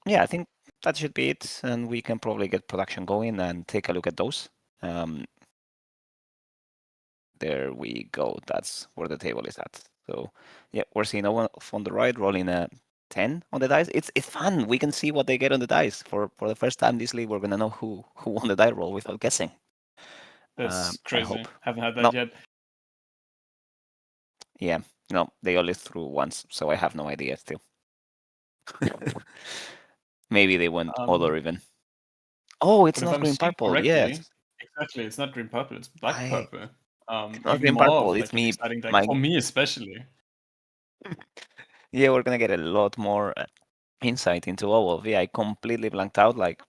Yeah, I think that should be it, and we can probably get production going and take a look at those. There we go. That's where the table is at. So yeah, we're seeing Owelf on the right, rolling a 10 on the dice. It's fun. We can see what they get on the dice. For the first time this league, we're gonna know who won the die roll without guessing. That's I crazy. hope. Haven't had No, that yet. yeah, no, they only threw once, so I have no idea still. Maybe they went other even. Oh, it's But if not I'm green seeing purple. correctly, Yes, exactly, it's not green purple, it's black I. purple. It's not Even green more purple. of It's like an me. exciting deck My. for me especially. Yeah, we're gonna get a lot more insight into Owelf. Yeah, I completely blanked out. Like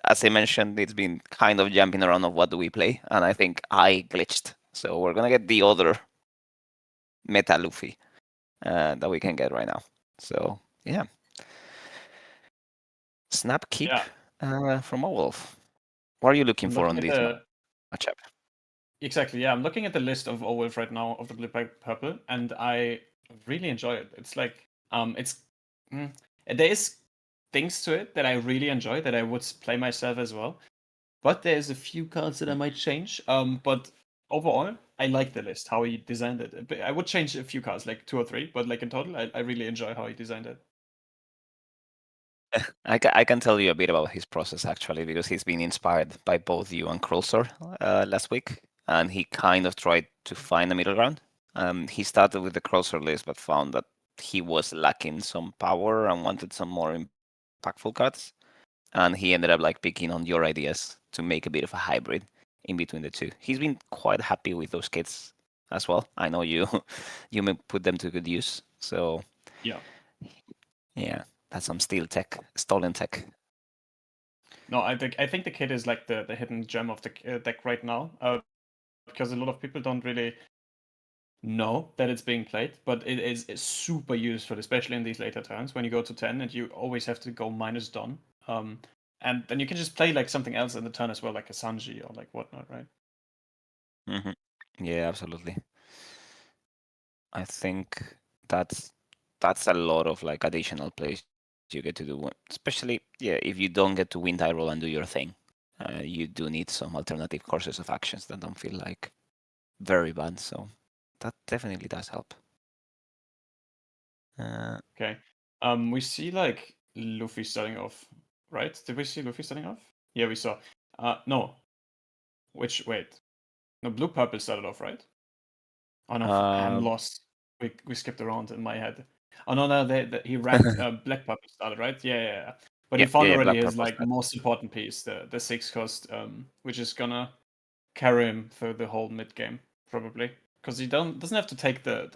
as I mentioned, it's been kind of jumping around of what do we play, and I think I glitched. So we're gonna get the other meta Luffy that we can get right now. So yeah, snap keep Yeah, from Owelf. What are you looking I'm for looking on at this the matchup? exactly. Yeah, I'm looking at the list of Owelf right now of the blue black purple, and I really enjoy it. It's like it's mm, there is things to it that I really enjoy that I would play myself as well. But there's a few cards that I might change. But overall, I like the list, how he designed it. But I would change a few cards, like 2 or 3, but like in total, I really enjoy how he designed it. I can tell you a bit about his process actually, because he's been inspired by both you and Krulsor last week, and he kind of tried to find a middle ground. He started with the Krulsor list, but found that he was lacking some power and wanted some more impactful cards, and he ended up like picking on your ideas to make a bit of a hybrid in between the two. He's been quite happy with those kits as well. I know you you may put them to good use. So Yeah. yeah, that's some steel tech, stolen tech. No, I think the kit is like the hidden gem of the deck right now, because a lot of people don't really know that it's being played, but it is super useful, especially in these later turns when you go to 10 and you always have to go minus Don. And then you can just play like something else in the turn as well, like a Sanji or like whatnot, right? Hmm. Yeah, absolutely. I think that's a lot of like additional plays you get to do, especially yeah, if you don't get to win die roll and do your thing. You do need some alternative courses of actions that don't feel like very bad. So that definitely does help. Okay. We see like Luffy starting off, right? Did we see Luffy starting off? Yeah, we saw. No. Wait. No, blue purple started off, right? Oh no, I'm Um, lost. We skipped around in my head. Oh no, he ramped. Black purple started, right? Yeah. But he found yeah, already black his purple like side. most important piece, the 6 cost, which is gonna carry him through the whole mid game probably, because he doesn't have to take the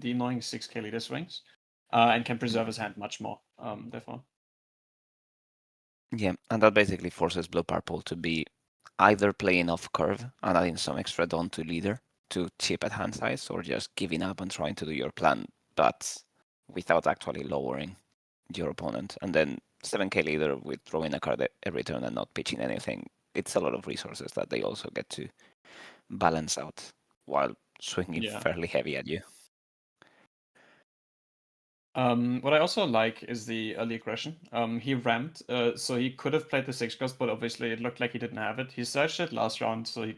annoying 6k leader swings, and can preserve his hand much more. Therefore. Yeah, and that basically forces blue purple to be either playing off curve and adding some extra don to leader to chip at hand size, or just giving up and trying to do your plan, but without actually lowering your opponent. And then 7k leader with drawing a card every turn and not pitching anything. It's a lot of resources that they also get to balance out while swinging Yeah. fairly heavy at you. What I also like is the early aggression. He ramped, so he could have played the 6 cost, but obviously it looked like he didn't have it. He searched it last round, so he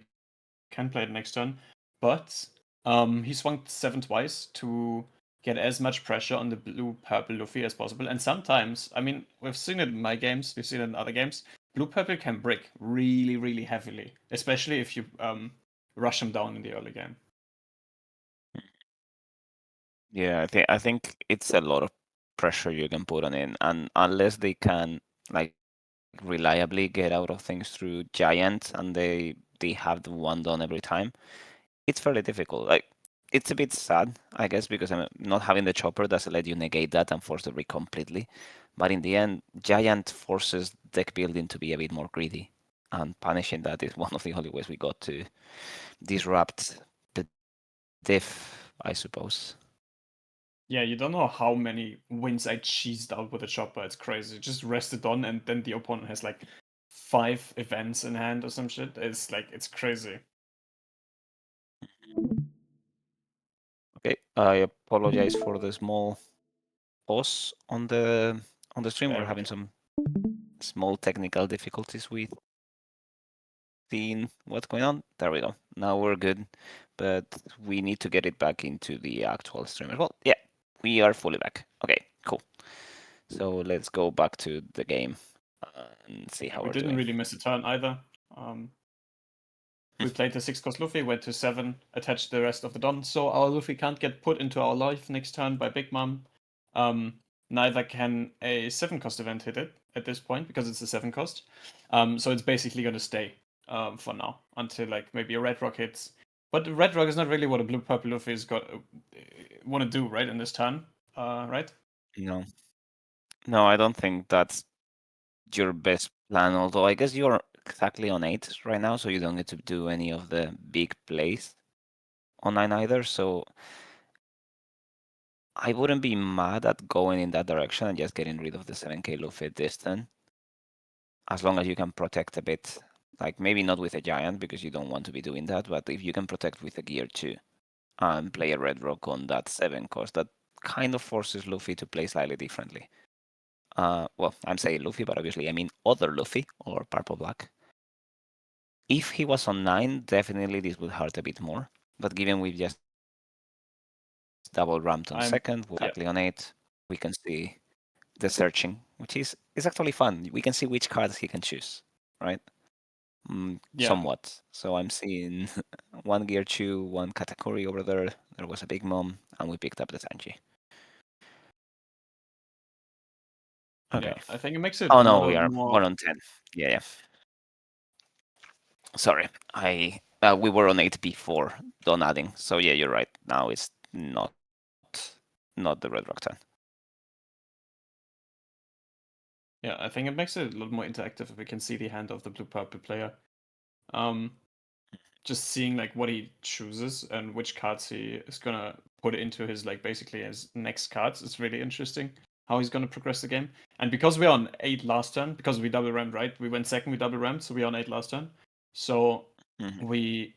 can play it next turn. But he swung 7 twice to get as much pressure on the blue purple Luffy as possible. And sometimes, I mean, we've seen it in my games, we've seen it in other games. Blue purple can brick really, really heavily, especially if you rush him down in the early game. Yeah, I think it's a lot of pressure you can put on it, and unless they can like reliably get out of things through giant and they have the one done every time, it's fairly difficult. Like it's a bit sad, I guess, because I'm not having the chopper doesn't let you negate that and force the rig completely. But in the end, giant forces deck building to be a bit more greedy, and punishing that is one of the only ways we got to disrupt the diff, I suppose. Yeah, you don't know how many wins I cheesed out with a chopper. It's crazy. Just rested on, and then the opponent has like 5 events in hand or some shit. It's like it's crazy. Okay, I apologize for the small pause on On the stream, we're There we having go. some small technical difficulties with seeing what's going on. There we go. Now we're good, but we need to get it back into the actual stream as well. Yeah, we are fully back. Okay, cool. So let's go back to the game and see how We we're didn't doing. really miss a turn either. We played the 6-cost Luffy, went to 7, attached the rest of the Don, so our Luffy can't get put into our life next turn by Big Mom. Neither can a 7-cost event hit it at this point because it's a 7-cost. So it's basically going to stay for now until like maybe a Red Rock hits. But Red Rock is not really what a blue-purple Luffy is got want to do right in this turn, right? No, no, I don't think that's your best plan. Although I guess you're exactly on 8 right now, so you don't get to do any of the big plays on 9 either. So I wouldn't be mad at going in that direction and just getting rid of the 7k Luffy this turn, as long as you can protect a bit. Like maybe not with a giant because you don't want to be doing that, but if you can protect with a gear 2 and play a red rock on that 7 cost, that kind of forces Luffy to play slightly differently. Well, I'm saying Luffy, but obviously I mean other Luffy or purple black. If he was on 9, definitely this would hurt a bit more. But given we've just double ramped on second, we're I'm exactly on yeah 8, we can see the searching, which is actually fun. We can see which cards he can choose, right? yeah Somewhat. So I'm seeing one Gear Chew, one Katakuri over there. There was a Big Mom, and we picked up the Sanji. Okay. yeah. I think it makes it Oh a no, lot of we're more. on 10. Yeah, yeah. Sorry, I we were on 8 before done adding. So yeah, you're right. Now it's not the Red Rock 10. Yeah, I think it makes it a lot more interactive if we can see the hand of the blue-purple player. Um, just seeing like what he chooses and which cards he is gonna put into his like basically his next cards is really interesting. How he's gonna progress the game. And because we're on 8 last turn, because we double rammed, right? We went second, we double rammed, so we're on 8 last turn. So Mm-hmm. we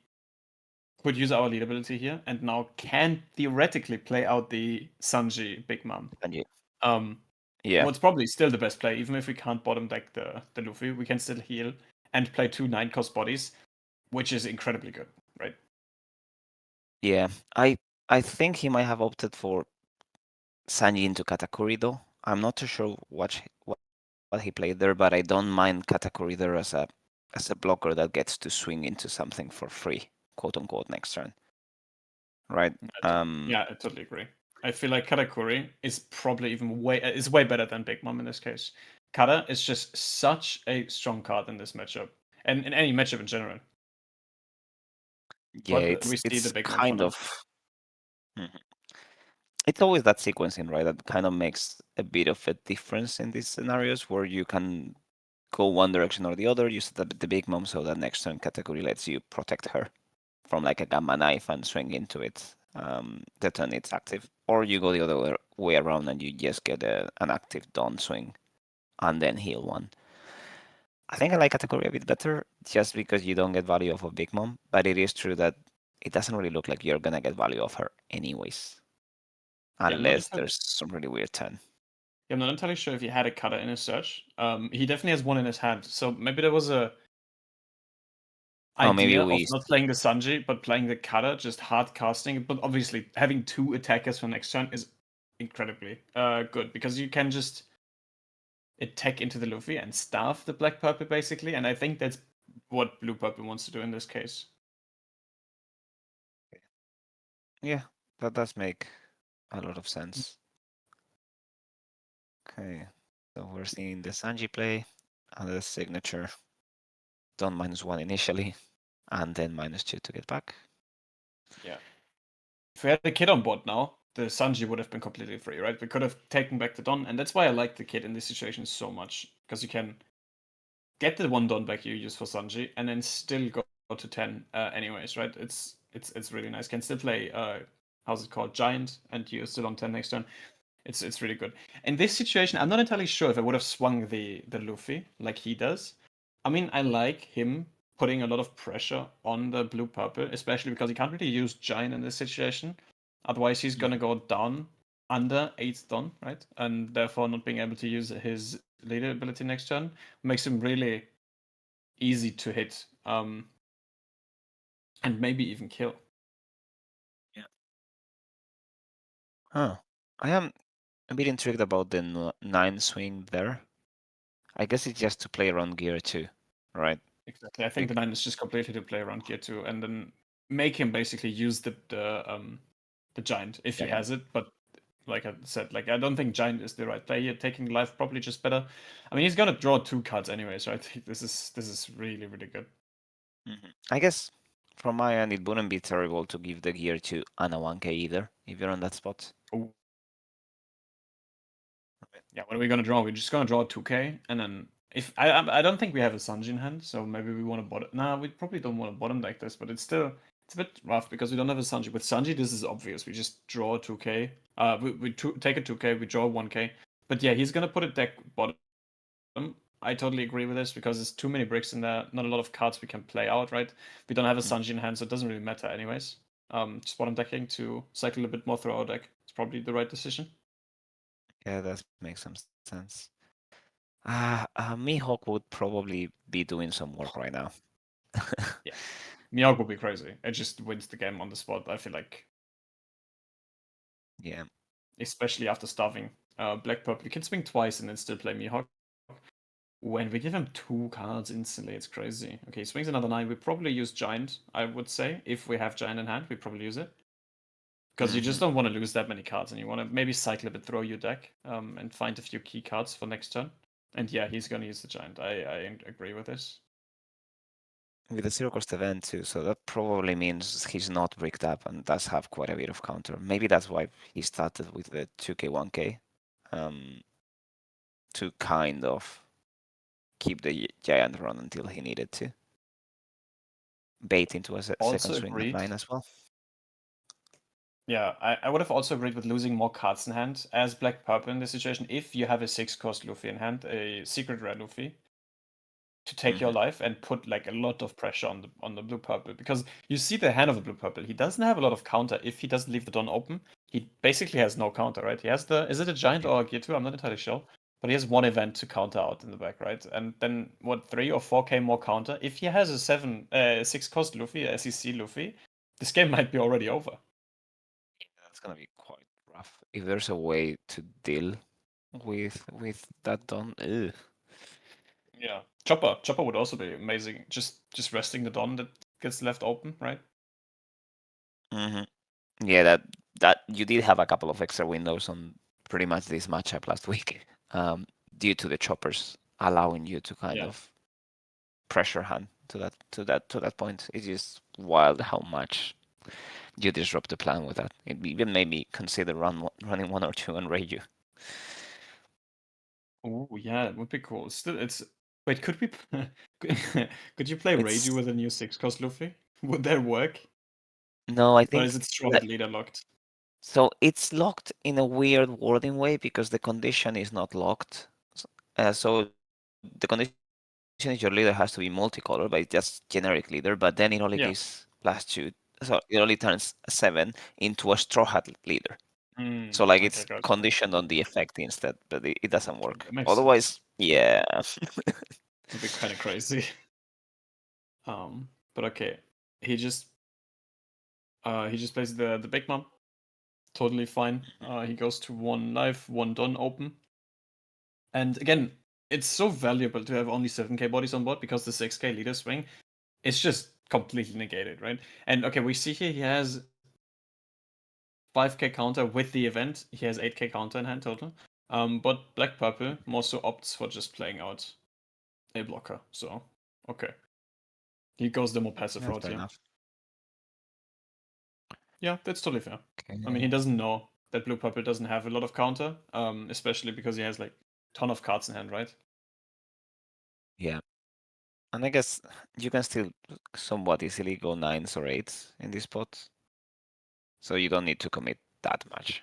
could use our lead ability here and now can theoretically play out the Sanji Big Mom. And you, Um, yeah, what's probably still the best play, even if we can't bottom deck the Luffy, we can still heal and play 2 9-cost bodies, which is incredibly good, right? yeah. I think he might have opted for Sanji into Katakuri though. I'm not too sure what he played there, but I don't mind Katakuri there as a blocker that gets to swing into something for free, quote unquote, next turn, right? Yeah, I totally agree. I feel like Katakuri is probably even way better than Big Mom in this case. Kata is just such a strong card in this matchup, and in any matchup in general. Yeah, But it's we see the it's Big Mom for kind now. of Mhm. It's always that sequencing, right? That kind of makes a bit of a difference in these scenarios where you can go one direction or the other. You set up the big mom so that next turn category lets you protect her from like a gamma knife and swing into it the turn it's active. Or you go the other way around and you just get an active dawn swing and then heal one. I think I like category a bit better just because you don't get value off of big mom, but it is true that it doesn't really look like you're gonna get value off her anyways, Yeah, I'm not unless entirely. there's some really weird turn. Yeah, I'm not entirely sure if he had a cutter in his search. He definitely has one in his hand, so maybe there was a Oh, maybe idea of we. not playing the Sanji, but playing the cutter, just hard casting. But obviously, having 2 attackers for next turn is incredibly good because you can just attack into the Luffy and starve the black purple basically, and I think that's what blue purple wants to do in this case. Yeah, that does make a lot of sense. Okay, so we're seeing the Sanji play and the signature done -1 initially, and then -2 to get back. Yeah. If we had the kid on board now, the Sanji would have been completely free, right? We could have taken back the Don, and that's why I like the kid in this situation so much because you can get the 1 Don back you use for Sanji, and then still go to 10 anyways, right? It's really nice. Can still play how's it called, Giant, and you're still on 10 next turn. It's really good. In this situation, I'm not entirely sure if I would have swung the Luffy like he does. I mean, I like him putting a lot of pressure on the blue purple, especially because he can't really use Giant in this situation. Otherwise, he's gonna Mhm. go down under 8 done, right? And therefore not being able to use his leader ability next turn makes him really easy to hit, and maybe even kill. Yeah. Huh. I am a bit intrigued about the 9 swing there. I guess it's just to play around gear too, right? Exactly. I think the Bec- 9 is just completely to play around gear 2 and then make him basically use the giant if he Giant. has it. But like I said, like I don't think giant is the right play here. Taking life probably just better. I mean, he's gonna draw 2 cards anyways, right? This is really really good. I guess from my end, it wouldn't be terrible to give the gear to Ana 1K either, if you're on that spot. Ooh. Yeah, what are we gonna draw? We're just gonna draw 2K, and then if I don't think we have a Sanji in hand, so maybe we want to bottom. Nah, we probably don't want to bottom like this, but it's a bit rough because we don't have a Sanji. With Sanji, this is obvious. We just draw 2K. We take a 2K, we draw 1K. But yeah, he's gonna put a deck bottom. I totally agree with this because there's too many bricks in there. Not a lot of cards we can play out, right? We don't have a Mm. Sanji in hand, so it doesn't really matter anyways. Just bottom decking to cycle a bit more through our deck. It's probably the right decision. Yeah, that makes some sense. Mihawk would probably be doing some work right now. Yeah. Miyagi will be crazy. It just wins the game on the spot. I feel like, Yeah. especially after starving Black Purple, you can swing twice and then still play Mihawk. When we give him 2 cards instantly, it's crazy. Okay, he swings another 9. We probably use Giant, I would say. If we have Giant in hand, we probably use it. Because you hmm just don't want to lose that many cards, and you want to maybe cycle a bit through your deck and find a few key cards for next turn. And yeah, he's going to use the Giant. I agree with this. With a zero cost event too, so that probably means he's not bricked up and does have quite a bit of counter. Maybe that's why he started with the 2K, 1K, um, to kind of keep the giant run until he needed to. Bait into a second Also swing at agreed. 9 as well. Yeah, I would have also agreed with losing more cards in hand as Black Purple in this situation. If you have a 6 cost Luffy in hand, a secret rare Luffy, to take your hmm life and put like a lot of pressure on the blue purple because you see the hand of the blue purple. He doesn't have a lot of counter if he doesn't leave the Dawn open. He basically has no counter, right? He has the is it a giant Yeah. or a gear 2? I'm not entirely sure. But he has one event to counter out in the back, right? And then what 3 or 4K more counter? If he has a 6 cost Luffy, a SEC Luffy, this game might be already over. That's gonna be quite rough. If there's a way to deal with that done, ugh. Yeah. Chopper would also be amazing. Just resting the Dawn that gets left open, right? hmm Yeah, that you did have a couple of extra windows on pretty much this matchup last week, due to the choppers allowing you to kind Yeah. of pressure hand to that point. It is wild how much you disrupt the plan with that. It even made me consider running 1 or 2 and raid you. Oh yeah, it would be cool. Still, it's wait. Could we? Could you play Reiju It's with a new 6 cost Luffy? Would that work? no, I Or is think it strong that leader locked? so it's locked in a weird wording way because the condition is not locked. So the condition is your leader has to be multicolor, but it's just generic leader. But then it only gives Yeah. +2. So it only turns a 7 into a straw hat leader. So like it's Okay, gotcha. conditioned on the effect instead, but it doesn't Okay, work. that makes sense. Otherwise, yeah. It'd be kind of crazy. But okay. He just he just plays the big mom. Totally fine. He goes to 1 life, 1 Dawn open. And again, it's so valuable to have only 7K bodies on board because the 6K leader swing is just completely negated, right? And okay, we see here he has 5K counter with the event. He has 8K counter in hand total. But Black Purple more so opts for just playing out a blocker. So, okay. He goes the more passive That's route fair here. enough. Yeah, that's totally fair. I mean, he Okay. doesn't know that Blue Purple doesn't have a lot of counter, especially because he has like ton of cards in hand, right? Yeah. And I guess you can still somewhat easily go 9s or 8s in this spot. So you don't need to commit that much.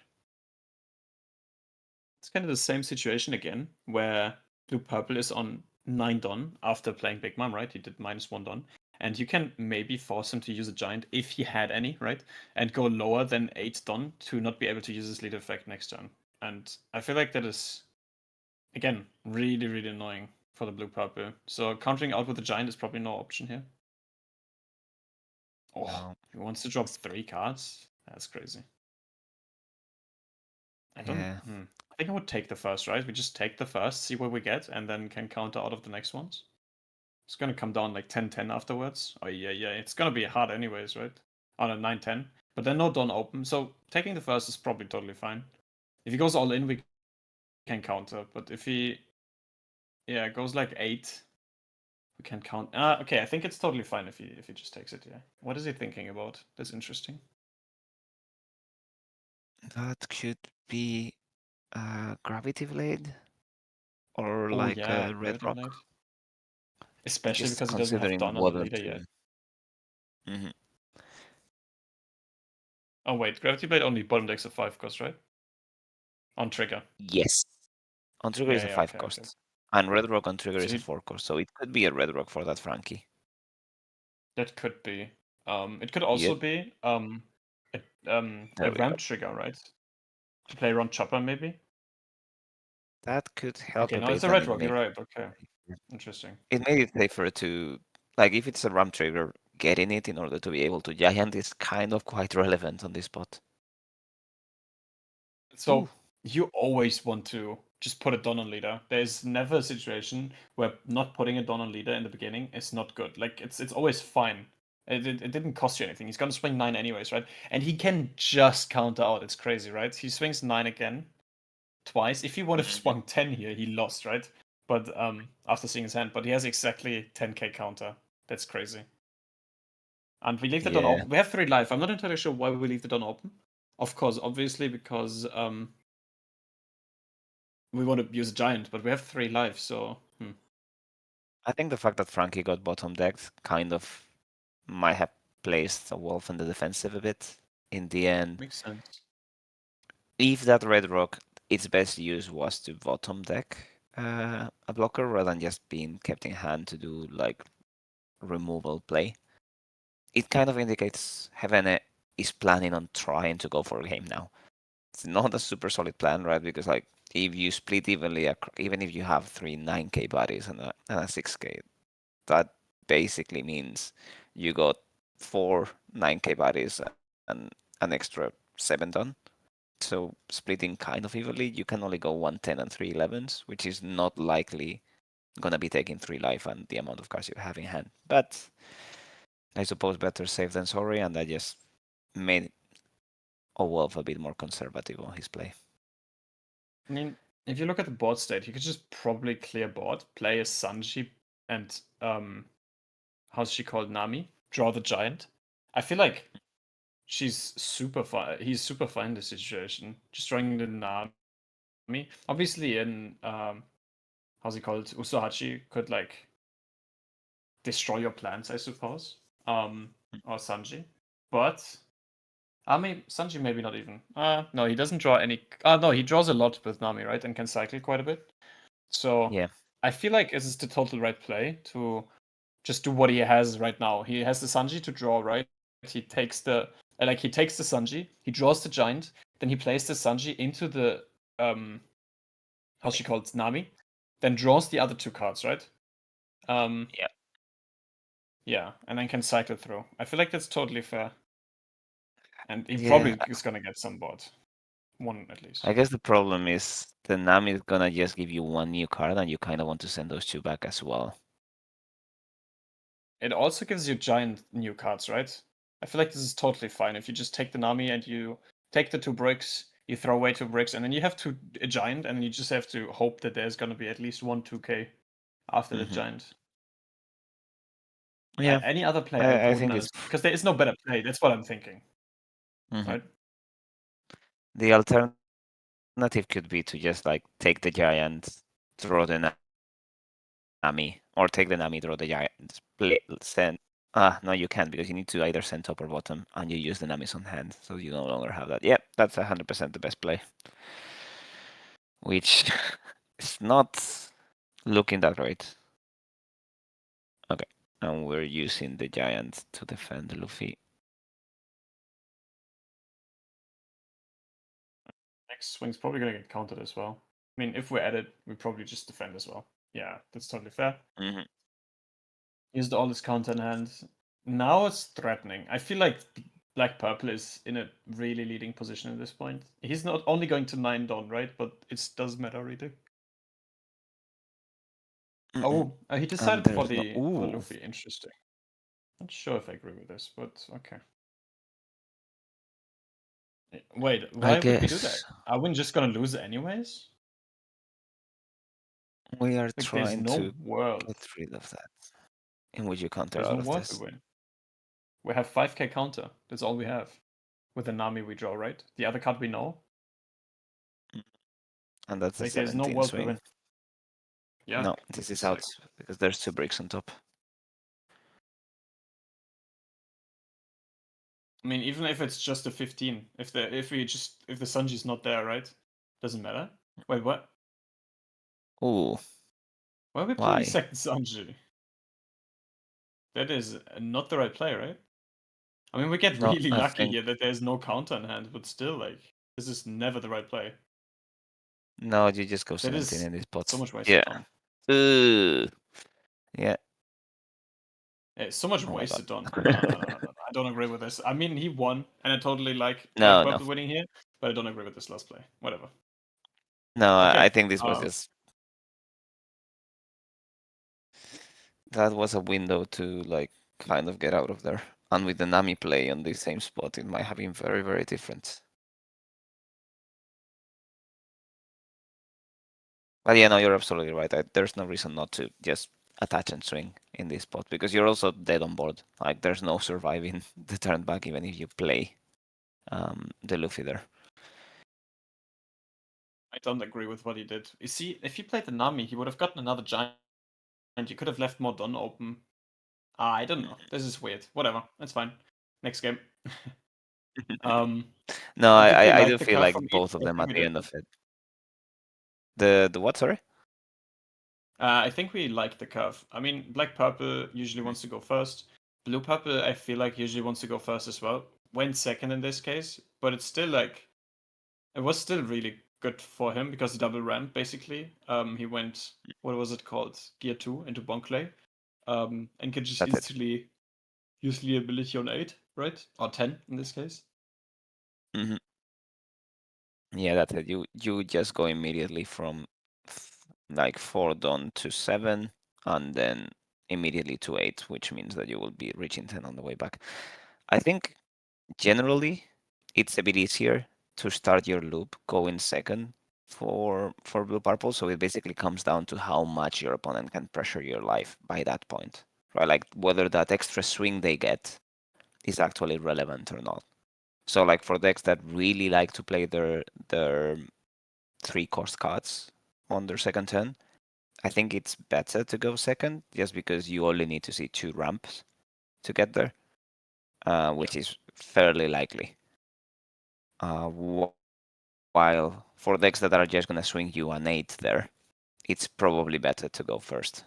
It's kind of the same situation again, where Blue Purple is on 9 Don after playing Big Mom, right? He did -1 Don. and you can maybe force him to use a giant if he had any, right? And go lower than 8 Don to not be able to use his lead effect next turn. And I feel like that is, again, really, really annoying for the blue purple. So countering out with a giant is probably no option here. Oh, No. he wants to drop 3 cards? That's crazy. I don't. Yeah. I think I would take the first, right? We just take the first, see what we get, and then can counter out of the next ones. It's gonna come down like 10-10 afterwards. Oh yeah, yeah. It's gonna be hard anyways, right? On a 9-10. But then no Dawn open, so taking the first is probably totally fine. If he goes all in, we can counter. But if he, yeah, goes like 8, we can count. Okay, I think it's totally fine if he just takes it. Yeah. What is he thinking about? That's interesting. That could be a gravity blade or Oh like yeah, a red Gravity rock. Blade. Especially Just because he doesn't have considering Dawn on the what leader to. yet. Hmm. Oh wait, Gravity Blade only bottom decks of 5 cost, right? On trigger. Yes. On trigger Yeah, is a yeah, 5 okay, okay. cost. And red rock on trigger So is a he 4 cost. So it could be a red rock for that Frankie. that could be. It could also Yep. be a There a we go. ramp trigger, right? To play around Chopper maybe. That could help Okay, a no, it's bit a and red it rock. You're makes right. Okay, interesting. it made it safer to, like, if it's a ram trigger, getting it in order to be able to giant is kind of quite relevant on this spot. Ooh. So you always want to just put a Don on leader. There's never a situation where not putting a Don on leader in the beginning is not good. Like it's always fine. It didn't cost you anything. He's gonna swing 9 anyways, right? And he can just counter out. It's crazy, right? He swings 9 again twice. If he would have Mhm. swung 10 here, he lost, right? But after seeing his hand, but he has exactly 10k counter. That's crazy. And we leave the Don Yeah. open. We have 3 life. I'm not entirely sure why we leave the Don open. Of course, obviously because we want to use a giant, but we have 3 lives, so I think the fact that Frankie got bottom decked kind of might have placed a wolf in the defensive a bit. In the end, makes sense. if that red rock, its best use was to bottom deck a blocker rather than just being kept in hand to do like removal play. It kind of indicates Hevene is planning on trying to go for a game now. It's not a super solid plan, right? Because like if you split evenly, even if you have three 9k bodies and a 6k, that basically means you got four 9k bodies and an extra 7 done. So splitting kind of evenly, you can only go 110 and 311s, which is not likely gonna be taking 3 life and the amount of cards you have in hand. But I suppose better safe than sorry, and I just made Owelf a bit more conservative on his play. I mean, if you look at the board state, you could just probably clear board, play a Sanji, and how's she called, Nami? Draw the giant. I feel like she's super fine. He's super fine in this situation. Just drawing the Nami. Obviously, in how's he called, Usohachi could like destroy your plans, I suppose. Or Sanji, but Sanji maybe not even. No, he doesn't draw any. No, he draws a lot with Nami, right, and can cycle quite a bit. So Yeah. I feel like this is the total right play to just do what he has right now. He has the Sanji to draw, right? He takes the Sanji, he draws the giant, then he plays the Sanji into the how's she called, Nami, then draws the other 2 cards, right? Um, Yeah. yeah, and then can cycle through. I feel like that's totally fair, and he Yeah. probably is gonna get some board, one at least. I guess the problem is the Nami is gonna just give you one new card, and you kind of want to send those two back as well. It also gives you giant new cards, right? I feel like this is totally fine. If you just take the Nami and you take the 2 bricks, you throw away 2 bricks, and then you have a giant, and you just have to hope that there's gonna be at least one 2k after the Hmm. giant. Yeah, Any other play I I wouldn't think it's understand because there is no better play. That's what I'm thinking, mhm. right? The alternative could be to just like take the giant, draw the Nami, or take the Nami, draw the giant, send. No, you can't because you need to either send top or bottom, and you use the Nami's on hand, so you no longer have that. Yep, that's 100% the best play, which is not looking that great. Okay. and we're using the giant to defend Luffy. Next swing's probably gonna get countered as well. I mean, if we're at it, we probably just defend as well. Yeah, that's totally fair. Hmm. Used all his counter in hand. Now it's threatening. I feel like Black Purple is in a really leading position at this point. He's not only going to 9 Dawn, right? But it does matter really. Mm-mm. Oh, he And decided there's no. for the Ooh, Luffy. Interesting. Not sure if I agree with this, but okay. Wait, I why would we do that? guess Are we just gonna lose anyways? we are Like, there's trying no to world. get rid of that. In which you counter There's out no of world we this. win. We have 5k counter. That's all we have. With the Nami we draw, right? The other card we know. Mm. And that's a Like, there's no 17 world we swing. win. Yeah, No, this is it's out like, because there's 2 bricks on top. I mean, even if it's just a 15, if the Sanji's not there, right? Doesn't matter. Wait, what? Ooh, Why are we playing why? second Sanji? That is not the right play, right? I mean, we get No, really I lucky think here that there's no counter in hand, but still, like, this is never the right play. no, you just go That 17 is in this so pot. much wasted Yeah. on. Ooh. Yeah. It's so much Oh my god. wasted on. No, no, no, no, no, no. I don't agree with this. I mean, he won, and I totally like Black No, no, Purple winning here, but I don't agree with this last play. Whatever. no. I Okay. think this was just that was a window to like kind of get out of there. And with the Nami play on the same spot, it might have been very, very different. But yeah, no, you're absolutely right. There's no reason not to just attach and swing in this spot because you're also dead on board. Like there's no surviving the turn back even if you play the Luffy there. I don't agree with what he did. You see, if he played the Nami, he would have gotten another giant. You could have left more Don open. I don't know. This is weird. Whatever. It's fine. Next game. um, No, did we I like do the feel curve like from each? both of I them think at we the did. end of it. The what? Sorry. I think we like the curve. I mean, Black Purple usually wants to go first. Blue Purple, I feel like usually wants to go first as well. Went second in this case, but it's still like it was still really good for him because he double ramp basically. He went what was it called? Gear 2 into Bonclay. And could just That's it. instantly use the ability on 8, right? Or 10 in this case. Hmm. Yeah, that's it. You just go immediately from like 4 down to 7, and then immediately to 8, which means that you will be reaching 10 on the way back. I think generally it's a bit easier to start your loop going second for blue purple. So it basically comes down to how much your opponent can pressure your life by that point, right? Like whether that extra swing they get is actually relevant or not. So like for decks that really like to play their 3 cost cards on their second turn, I think it's better to go second just because you only need to see 2 ramps to get there, Yeah. which is fairly likely. While for decks that are just gonna swing you an 8 there, it's probably better to go first,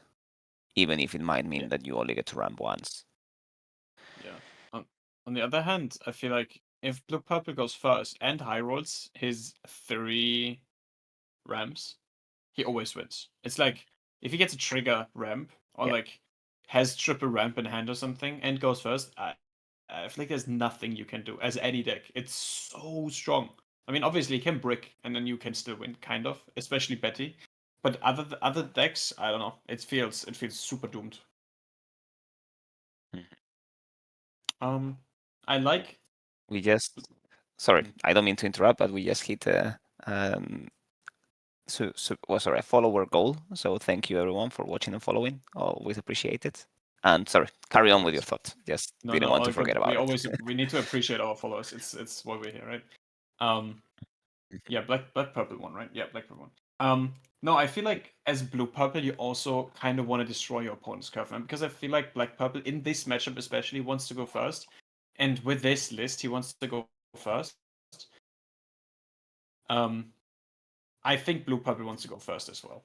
even if it might Yeah. mean that you only get to ramp once. Yeah. On the other hand, I feel like if Blue Purple goes first and high rolls his 3 ramps, he always wins. It's like if he gets a trigger ramp or Yeah. like has triple ramp in hand or something and goes first, I feel like there's nothing you can do as any deck. It's so strong. I mean, obviously you can brick and then you can still win, kind of, especially Betty. But other decks, I don't know. It feels super doomed. Mhm. Um, I like. We just sorry, Hmm, I don't mean to interrupt, but we just hit a well, sorry, a follower goal. So thank you everyone for watching and following. Always appreciate it. And sorry, carry no on with your worries. thought. Just No, didn't no, want to all forget good. We about it. always we need to appreciate our followers. It's why we're here, right? Um, yeah, black purple one, right? Yeah, black purple one. No, I feel like as blue purple, you also kind of want to destroy your opponent's curve, man, because I feel like black purple in this matchup especially wants to go first, and with this list he wants to go first. Um, I think blue purple wants to go first as well.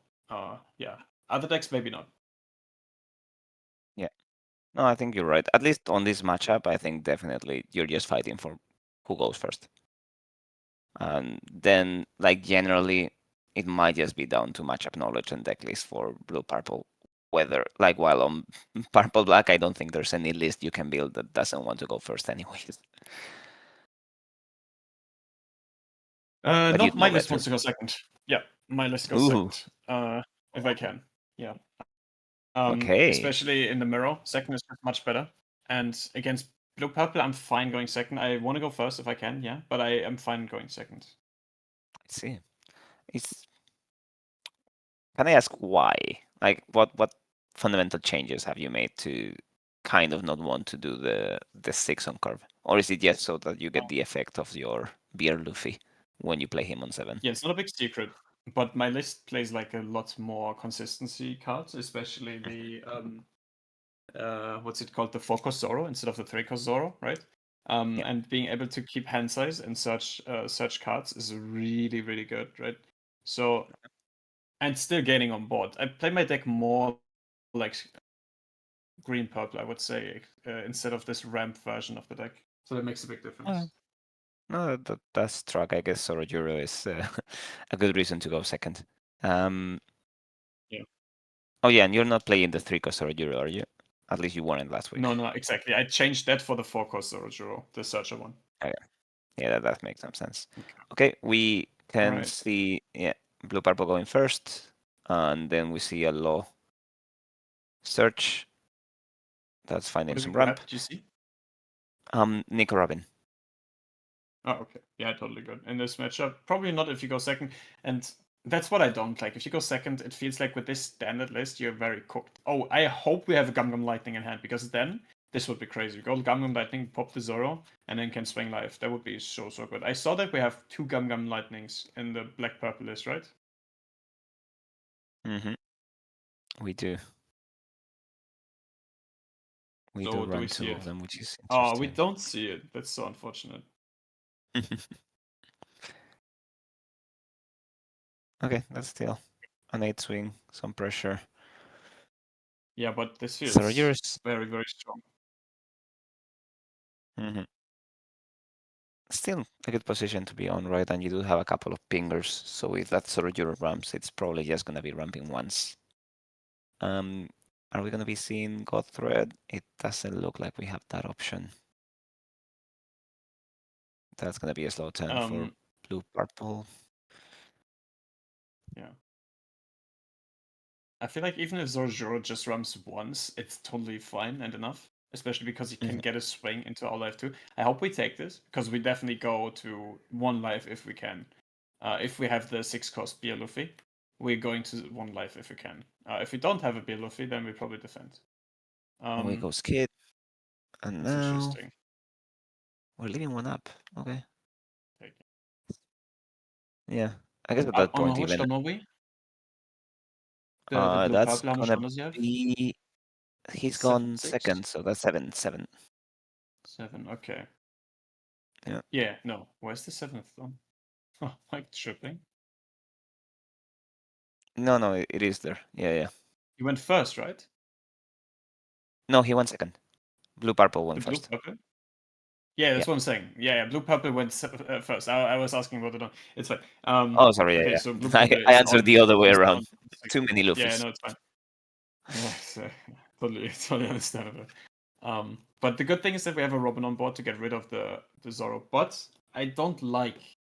Yeah, other decks maybe not. Yeah. No, I think you're right. At least on this matchup, I think definitely you're just fighting for who goes first. And then, like, generally, it might just be down to matchup knowledge and deck list for blue purple. Whether, like, while on purple black, I don't think there's any list you can build that doesn't want to go first, anyways. But No, you'd my know list better. wants to go second. Yeah, my list goes Ooh, second. If I can. Yeah. okay. Especially in the mirror, second is just much better. And against blue purple, I'm fine going second. I want to go first if I can, yeah, but I am fine going second. I see. It's, can I ask why? Like, what fundamental changes have you made to kind of not want to do the 6 on curve? Or is it just so that you get the effect of your beer Luffy when you play him on 7? Yeah, it's not a big secret, but my list plays like a lot more consistency cards, especially the what's it called, the 4-cost Zoro instead of the 3-cost Zoro, right? Yeah. And being able to keep hand size and search cards is really really good, right? So and still getting on board. I play my deck more like green purple, I would say, instead of this ramp version of the deck. So that makes a big Okay. difference. No, that's track. I guess Sorojuro is a good reason to go second. Um, Yeah. oh yeah, and you're not playing the 3-cost Sorojuro, are you? At least you weren't last week. No, no, exactly. I changed that for the 4-cost Zoro, the searcher one. Okay. Yeah, that makes some sense. Okay. Okay, we All can right. see, yeah, blue purple going first, and then we see a low search that's What finding did we some grab? ramp. Did you see? Nico Robin. Oh, okay. Yeah, totally good. In this matchup, probably not if you go second. And that's what I don't like. If you go second, it feels like with this standard list, you're very cooked. Oh, I hope we have a Gum Gum Lightning in hand, because then this would be crazy. We go Gum Gum Lightning, pop the Zoro, and then can swing live. That would be so, so good. I saw that we have 2 Gum Gum Lightnings in the black purple list, right? Mm-hmm. We do. We do So do run we see 2 of it? them, which is Oh, we interesting. don't see it. That's so unfortunate. Okay, that's still an 8 swing, some pressure. Yeah, but this So feels yours. very, very strong. Mhm. Still a good position to be on, right? And you do have a couple of pingers, so if that sort of your ramps, it's probably just gonna be ramping once. Um, are we gonna be seeing God Thread? It doesn't look like we have that option. That's gonna be a slow turn for Um, blue purple. yeah. I feel like even if Zorjuro just runs once, it's totally fine and enough. Especially because he can Mhm. get a swing into our life too. I hope we take this, because we definitely go to 1 life if we can. If we have the 6-cost Beer Luffy, we're going to 1 life if we can. If we don't have a Beer Luffy, then we probably defend. Away Um, goes Kid, and that's now interesting. we're leaving one up. Okay. Take it. Yeah. I guess at that On point, which even turn are we? The blue that's purple, how much gonna turn does he have? be. He's Seven, gone six, second, so that's 7-7. 7. Okay. Yeah. Yeah, no. Where's the 7th one? Oh, like tripping. No, no, it is there. Yeah, yeah. He went first, right? No, he went second. Blue purple The went blue first. purple? Yeah, Yeah. that's what I'm saying. Yeah, yeah, blue purple went first. I was asking about it. It's fine. Oh, sorry. Okay, Yeah, so blue yeah. purple I is answered on the other way is around. on Too second. many Yeah, Luffys. no, it's fine. Yeah, so, totally, totally understandable. But the good thing is that we have a Robin on board to get rid of the Zoro. But I don't like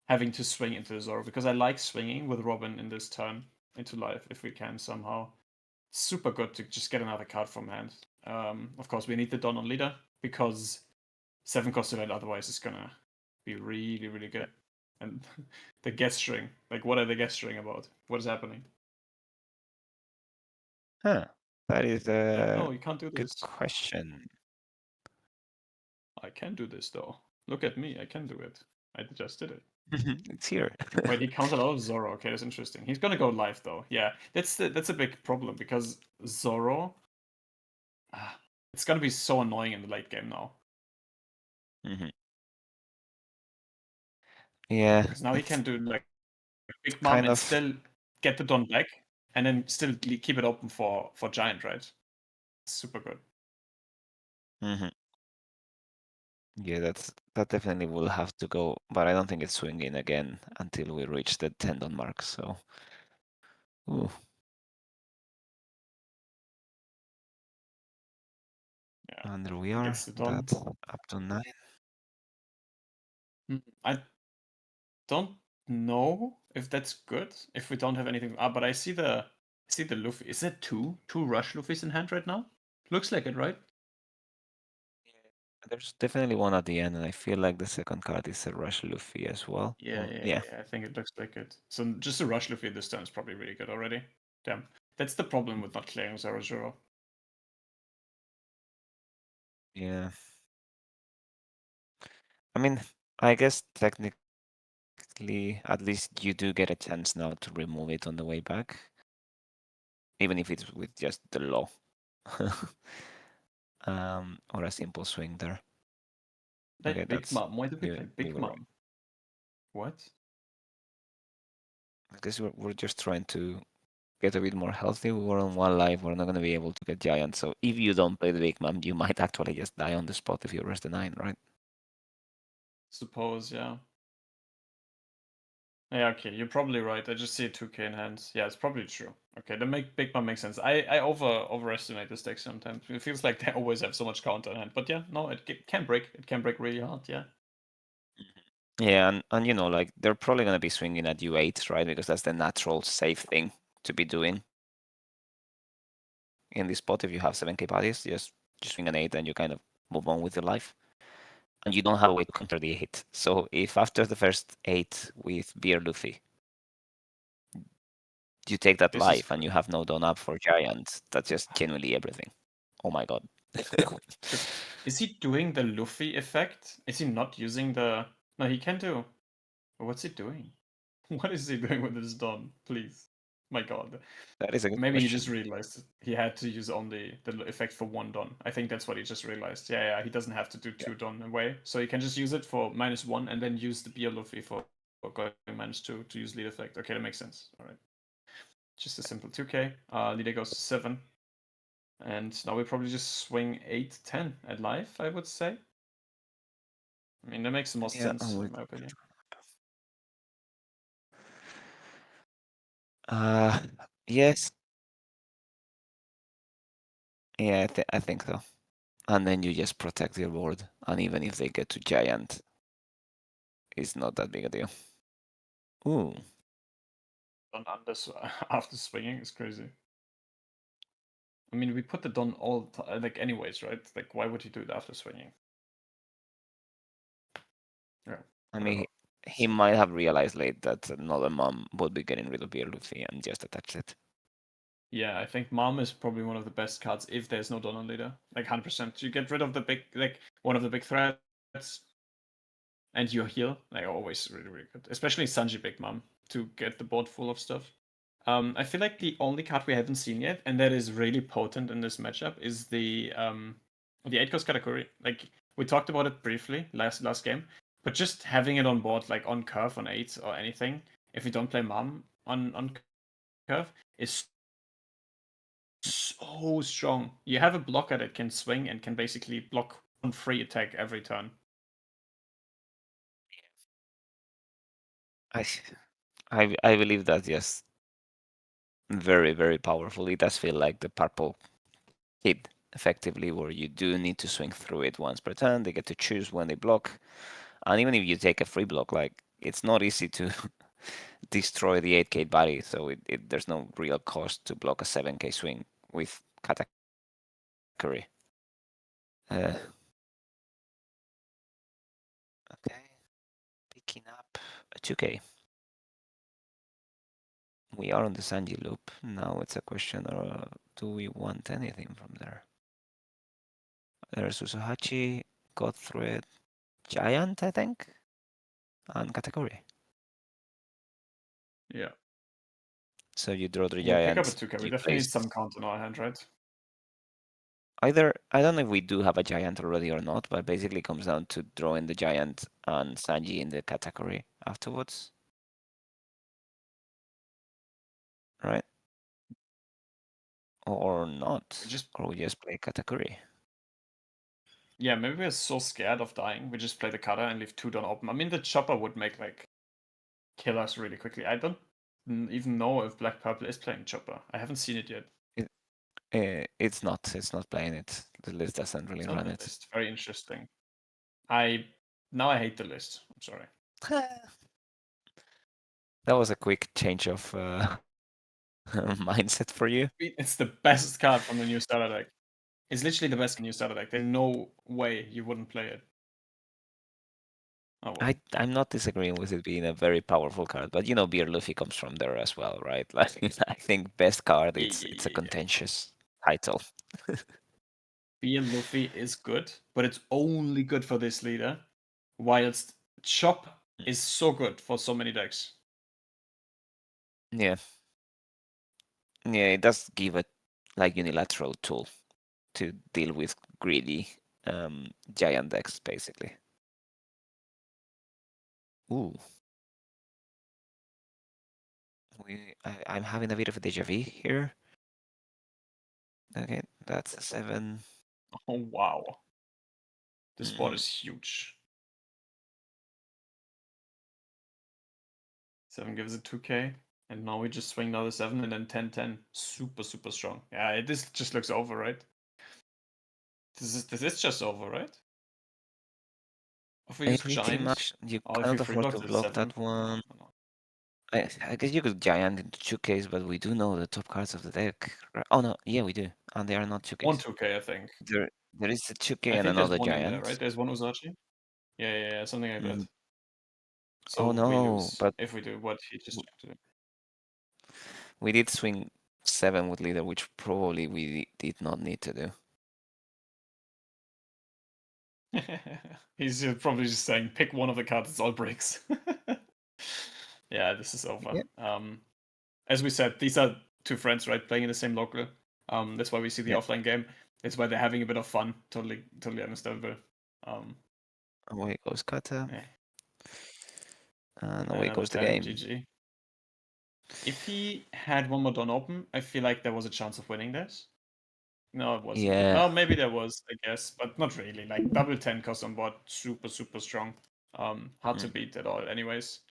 having to swing into the Zoro, because I like swinging with Robin in this turn into life if we can somehow. Super good to just get another card from hand. Of course, we need the Don on leader, because 7-cost event otherwise is gonna be really, really good. And the gesturing, like, what are they gesturing about? What is happening? Huh. That is Yeah, a no, you can't do good this. question. I can do this though. Look at me, I can do it. I just did it. It's here. Wait, he counted out of Zoro. Okay, that's interesting. He's gonna go live though. Yeah, that's a big problem, because Zoro, ah, it's gonna be so annoying in the late game now. Mhm. Yeah, Because now he it's can do like Big Mom kind and of. still get the Don back, and then still keep it open for Giant, right? Super good. Hmm. Yeah, that definitely will have to go, but I don't think it's swinging again until we reach the tendon mark. So, ooh, Yeah, and there we are. gets it done. That's up to 9. I don't know if that's good if we don't have anything. Ah, but I see the Luffy. Is it two rush Luffys in hand right now? Looks like it, right? Yeah. There's definitely one at the end, and I feel like the second card is a Rush Luffy as well. Yeah, Or yeah, yeah, yeah, yeah. I think it looks like it. So just a rush Luffy this turn is probably really good already. Damn. That's the problem with not clearing 0-0. yeah. I mean, I guess technically, at least you do get a chance now to remove it on the way back, even if it's with just the law, or a simple swing there. Okay, Play Big that's Mom. Why did we you. play We Big were right. Mom? What? I guess we're just trying to get a bit more healthy. We were on 1 life. We're not going to be able to get giant. So if you don't play the big mom, you might actually just die on the spot if you rest the 9, right? Suppose, yeah. Yeah, okay, you're probably right. I just see a 2k in hand. Yeah, it's probably true. Okay, the make Big Mom makes sense. I overestimate this deck sometimes. It feels like they always have so much counter in hand. But yeah, no, it can break. It can break really hard, yeah. Yeah, and like they're probably going to be swinging at U8, right? Because that's the natural safe thing to be doing in this spot. If you have 7k bodies, just swing an 8 and you kind of move on with your life. And you don't have a way to counter the 8. So if after the first 8 with Beer Luffy, you take that This is life and good. you have no done up for giant, that's just genuinely everything. Oh my god. Good. Is he doing the Luffy effect? Is he not using the... No, he can do... What's he doing? What is he doing with his Don? Please. My god. That is a good Maybe he just question. realized he had to use only the effect for one Don. I think that's what he just realized. Yeah, yeah, he doesn't have to do Yeah. two Don away. So he can just use it for -1 and then use the Beer Luffy for going -2 to use lead effect. Okay, that makes sense. Alright. Just a simple 2k. Leader goes to 7. And now we probably just swing 8-10 at life, I would say. I mean, that makes the most Yeah, and sense, we in my opinion. uh yes. Yeah, I think so. And then you just protect your board, and even if they get to giant, it's not that big a deal. Ooh, Don under after swinging is crazy. I mean, we put the Don all like anyways, right? Like, why would he do it after swinging? Yeah, I mean, whatever. he might have realized late that another mom would be getting rid of Beer Luffy and just attach it. Yeah, I think Mom is probably one of the best cards if there's no Don on leader. Like 100%. You get rid of the big, like one of the big threats, and you heal. Like always really, really good. Especially Sanji Big Mom to get the board full of stuff. I feel like the only card we haven't seen yet, and that is really potent in this matchup, is the 8 cost Katakuri. Like we talked about it briefly last game, but just having it on board, like on curve on 8 or anything, if we don't play Mom on curve, is so strong. You have a blocker that can swing and can basically block one free attack every turn. I, I believe that yes, very very powerful. It does feel like the purple kid effectively, where you do need to swing through it once per turn. They get to choose when they block, and even if you take a free block, like it's not easy to destroy the 8k body, so there's no real cost to block a 7k swing with Katakuri. Okay, picking up a 2k. We are on the Sanji loop. Now it's a question of do we want anything from there? There's Usohachi, God Thread, Giant, I think, and Katakuri. Yeah. So you draw the We pick up a Giant, 2k. We you definitely need place some count in our hand, right? either, I don't know if we do have a Giant already or not, but basically it comes down to drawing the Giant and Sanji in the Katakuri afterwards, right? Or We not, just or we just play Katakuri. Yeah, maybe we're so scared of dying, we just play the cutter and leave 2 Dawn open. I mean, the chopper would make, like, kill us really quickly. I don't even know if Black Purple is playing chopper. I haven't seen it yet. It, it's not. It's not playing it. The list doesn't really It's not run in the it. list. Very interesting. I Now I hate the list. I'm sorry. That was a quick change of mindset for you. It's the best card from the new starter deck. It's literally the best new starter deck. There's no way you wouldn't play it. Oh well. I'm not disagreeing with it being a very powerful card, but you know, Beer Luffy comes from there as well, right? Like I think best card, Yeah, it's yeah, a yeah, yeah. contentious title. Beer Luffy is good, but it's only good for this leader, whilst Chop is so good for so many decks. Yeah, yeah, it does give a like unilateral tool to deal with greedy giant decks, basically. Ooh, I'm having a bit of a deja vu here. Okay, that's a 7. Oh wow. This board Mm, is huge. 7 gives it 2k. And now we just swing another 7 and then 10-10. Super, super strong. Yeah, this just looks over, right? This is just over, right? If we use pretty Giant, much. You or if we cannot free afford block to the block 7. that No, one. no, no. I guess you could giant into 2Ks, but we do know the top cards of the deck. Oh no, yeah, we do, and they are not One 2Ks. 2k, I think. There is a 2K I and think there's another one in there, right? giant. There's one Uzachi. Yeah, yeah, yeah, something like that. Mm, oh So we no, lose but if we do what he just tried to we did swing 7 with leader, which probably we did not need to do. do. He's probably just saying, pick one of the cards, it's all breaks. Yeah, this is over. Yeah. As we said, these are two friends, right, playing in the same local. That's why we see the Yeah, offline game. It's why they're having a bit of fun. Totally, totally understandable. Um, away goes Kata, eh, and away Another goes the 10, game. GG. If he had one more Dawn open, I feel like there was a chance of winning this. No, it wasn't. Yeah. Well, maybe there was, I guess, but not really. Like double 10 cost on board, super, super strong. Hard to Mm. beat at all, anyways.